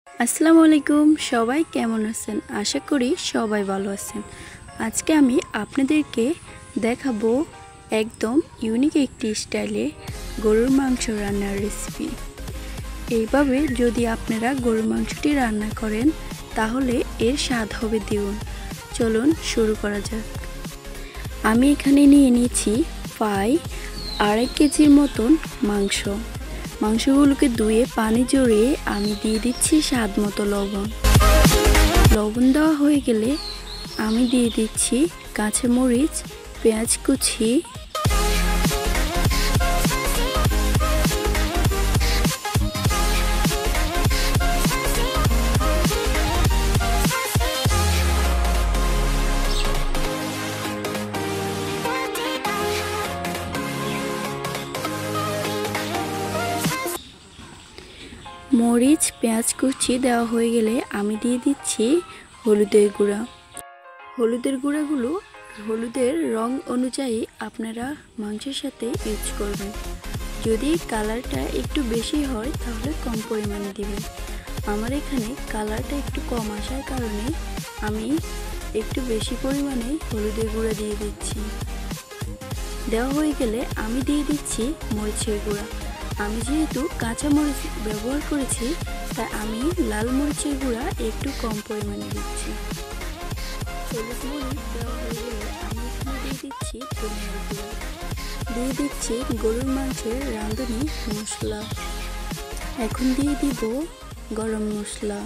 আসসালামু আলাইকুম, সবাই কেমন আছেন? আশা করি সবাই ভালো আছেন। আজকে আমি আপনাদেরকে দেখাবো একদম ইউনিক একটি স্টাইলে গরুর মাংস রান্নার রেসিপি। এইভাবে যদি আপনারা গরুর মাংসটি রান্না করেন তাহলে এর স্বাদ হবে দ্বিগুণ। চলুন শুরু করা যাক। আমি এখানে নিয়ে নিয়েছি প্রায় 2.5 কেজির মতন মাংস। মাংসগুলোকে ধুয়ে পানি ঝরিয়ে আমি দিয়ে দিচ্ছি স্বাদ মতো লবণ। লবণ দেওয়া হয়ে গেলে আমি দিয়ে দিচ্ছি কাঁচামরিচ, পেঁয়াজ কুচি, মরিচ, পেঁয়াজ কুচি দেওয়া হয়ে গেলে আমি দিয়ে দিচ্ছি হলুদের গুঁড়া। হলুদের গুঁড়াগুলো হলুদের রং অনুযায়ী আপনারা মাংসের সাথে ইউজ করবেন। যদি কালারটা একটু বেশি হয় তাহলে কম পরিমাণে দিবেন। আমার এখানে কালারটা একটু কম আসার কারণে আমি একটু বেশি পরিমাণে হলুদের গুঁড়া দিয়ে দিচ্ছি। দেওয়া হয়ে গেলে আমি দিয়ে দিচ্ছি মরিচের গুঁড়া। আমি যেহেতু কাঁচা মরিচ ব্যবহার করেছি তাই আমি লাল মরিচের গুঁড়া একটু কম পরিমাণে দিচ্ছি। হলুদ মরিচ দেওয়া হয়ে গেলে আমি এখানে দিয়ে দিচ্ছি ধনিয়ার গুঁড়া, দিয়ে দিচ্ছি গরুর মাংসের রাঁধুনি মশলা। এখন দিয়ে দিব গরম মশলা,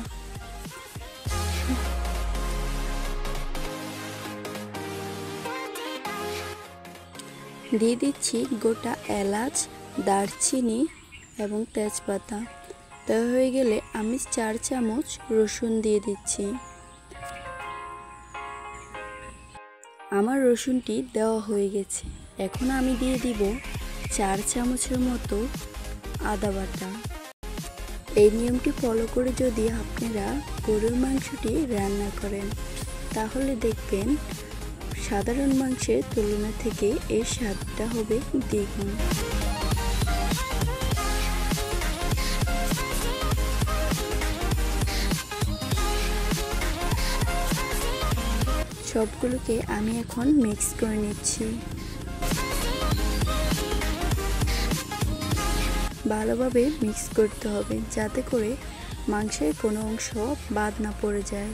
দিয়ে দিচ্ছি গোটা এলাচ, দারচিনি এবং তেজপাতা। দেওয়া হয়ে গেলে আমি 4 চামচ রসুন দিয়ে দিচ্ছি। আমার রসুনটি দেওয়া হয়ে গেছে। এখন আমি দিয়ে দিব 4 চামচের মতো আদা বাটা। এই নিয়মটি ফলো করে যদি আপনারা গরুর মাংসটি রান্না করেন তাহলে দেখবেন সাধারণ মাংসের তুলনা থেকে এর স্বাদটা হবে দ্বিগুণ। সবগুলোকে আমি এখন মিক্স করে নিচ্ছি। ভালোভাবে মিক্স করতে হবে যাতে করে মাংসের কোনো অংশ বাদ না পড়ে যায়।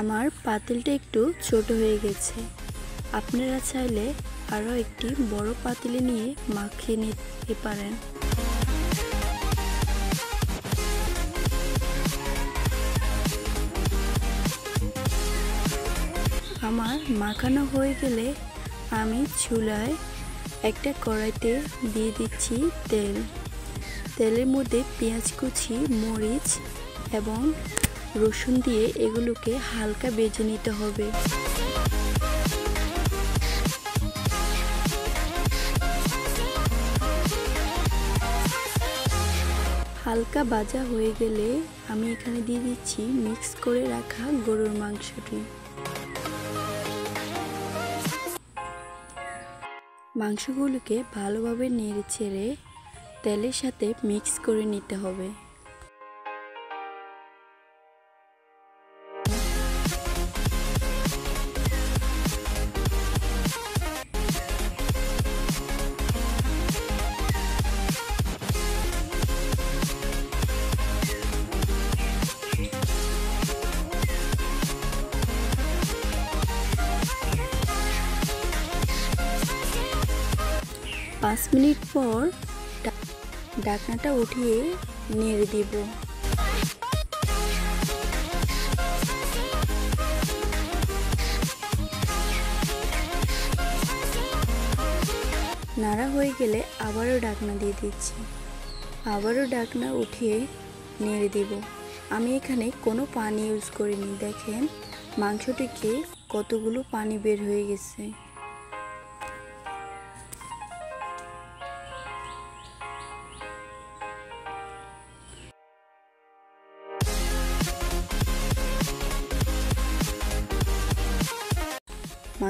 আমার পাতিলটা একটু ছোট হয়ে গেছে। আপনারা চাইলে আরও একটি বড় পাতিলে নিয়ে মাখিয়ে নিতে পারেন। আমার মাখানো হয়ে গেলে আমি চুলায় একটা কড়াইতে দিয়ে দিচ্ছি তেল। তেলের মধ্যে পেঁয়াজ কুচি, মরিচ এবং রসুন দিয়ে এগুলোকে হালকা ভেজে নিতে হবে। হালকা ভাজা হয়ে গেলে আমি এখানে দিয়ে দিচ্ছি মিক্স করে রাখা গরুর মাংসটি। মাংসগুলোকে ভালোভাবে নেড়ে চেড়ে তেলের সাথে মিক্স করে নিতে হবে। পাঁচ মিনিট পর ঢাকনাটা উঠিয়ে নেড়ে দিব। নাড়া হয়ে গেলে আবারও ঢাকনা দিয়ে দিচ্ছি। আবারও ঢাকনা উঠিয়ে নেড়ে দিব। আমি এখানে কোনো পানি ইউজ করিনি। দেখেন মাংস থেকে কতগুলো পানি বের হয়ে গেছে।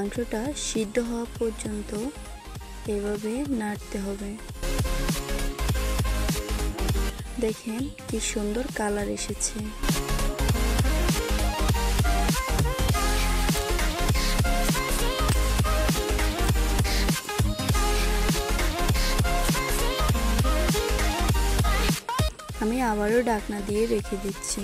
মাংসটা সিদ্ধ হওয়া পর্যন্ত এভাবে নাড়তে হবে। দেখেন কি সুন্দর কালার এসেছে। আমি আবারও ঢাকনা দিয়ে রেখে দিচ্ছি।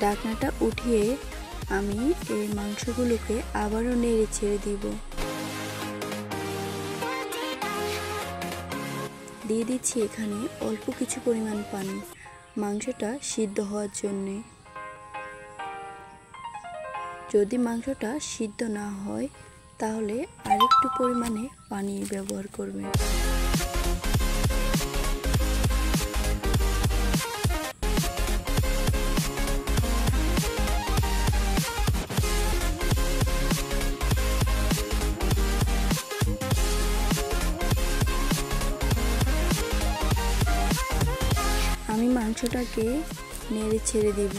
ঢাকনাটা উঠিয়ে আমি এই মাংসগুলোকে আবারও নেড়ে ছেড়ে দিব। দিয়ে দিচ্ছি এখানে অল্প কিছু পরিমাণ পানি, মাংসটা সিদ্ধ হওয়ার জন্যে। যদি মাংসটা সিদ্ধ না হয় তাহলে আরেকটু পরিমাণে পানি ব্যবহার করবেন। আমি মাংসটাকে নেড়ে ছেড়ে দেব।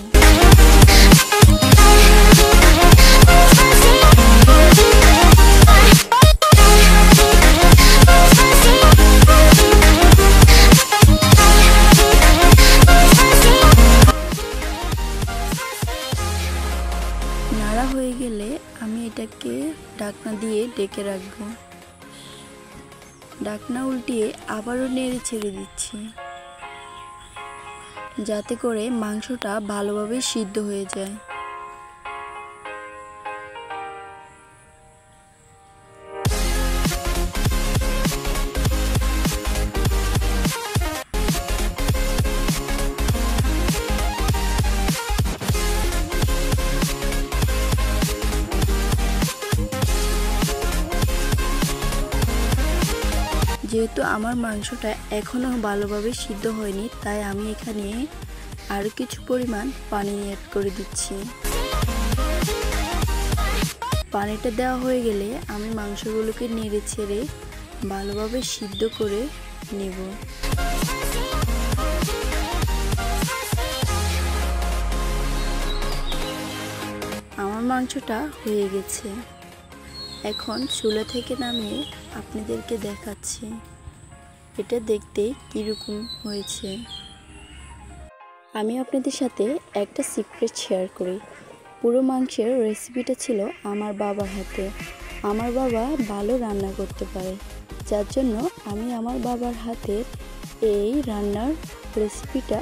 নাড়া হয়ে গেলে আমি এটাকে ঢাকনা দিয়ে ঢেকে রাখবো। ঢাকনা উল্টিয়ে আবারও নেড়ে ছেড়ে দিচ্ছি, যাতে করে মাংসটা ভালোভাবে সিদ্ধ হয়ে যায়। যেহেতু আমার মাংসটা এখনো ভালোভাবে সিদ্ধ হয়নি, তাই আমি এখানে আরো কিছু পরিমাণ পানি অ্যাড করে দিচ্ছি। পানিটা দেওয়া হয়ে গেলে আমি মাংসগুলোকে নেড়ে ছেড়ে ভালোভাবে সিদ্ধ করে নেব। আমার মাংসটা হয়ে গেছে। এখন চুলা থেকে নামিয়ে আপনাদেরকে দেখাচ্ছি এটা দেখতে কীরকম হয়েছে। আমি আপনাদের সাথে একটা সিক্রেট শেয়ার করি। পুরো মাংসের রেসিপিটা ছিল আমার বাবার হাতে। আমার বাবা ভালো রান্না করতে পারে, যার জন্য আমি আমার বাবার হাতের এই রান্নার রেসিপিটা